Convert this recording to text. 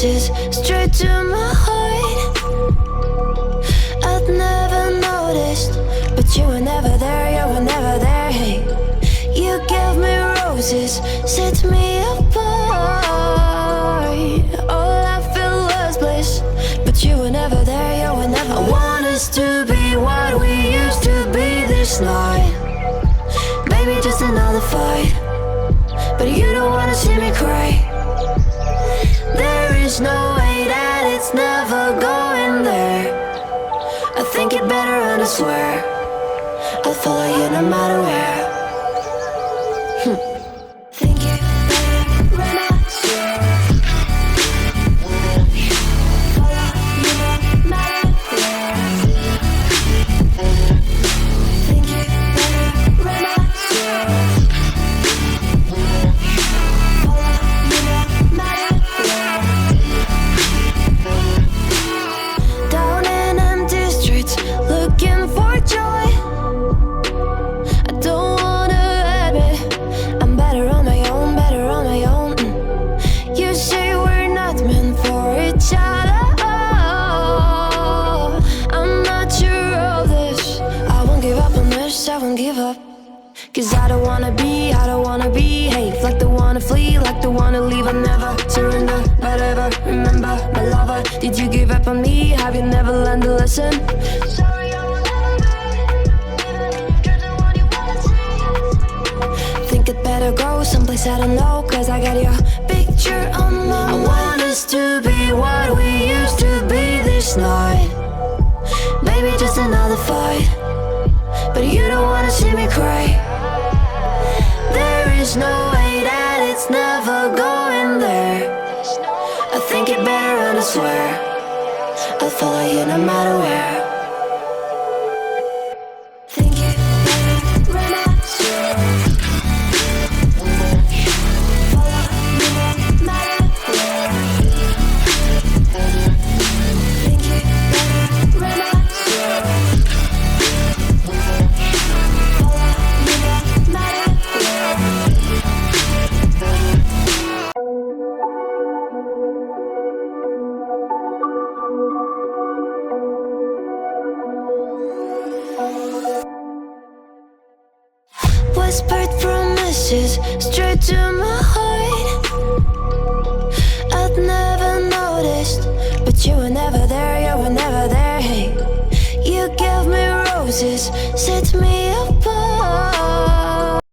promises straight to my heart. I'd never noticed, but you were never there, you were never there. Hey, you gave me roses, set me apart. All I felt was bliss, but you were never there, you were never there. I want us to be what we used to be this night. Maybe just another fight, but you don't wanna see me cry. There is no way that it's never going there. I think it better and I swear I'll follow you no matter where. Think it better and I swear follow you no matter where. Think it better and I swear follow you no matter where. Down in empty streets, looking for joy. I don't wanna admit I'm better on my own, better on my own. You say we're not meant for each other. I'm not sure of this. I won't give up on this, I won't give up. Cause I don't wanna behave like the one to flee, like the one to leave. I never surrender, but ever remember my lover. Did you give up on me? Have you never learned a lesson? Sorry, I will never be, even if you're the one you wanna see. Think it better go someplace I don't know, cause I got your picture on my mind. I want us to be what we used to be this night. Maybe just another fight, but you don't wanna see me cry. There is no way that it's never going there. I think it better and I swear I'll follow you no matter where. Think it better and I swear follow you no matter where. Think it better and I swear follow you no matter where. Whispered promises straight to my heart. I'd never noticed, but you were never there, you were never there. Hey, you gave me roses, set me apart.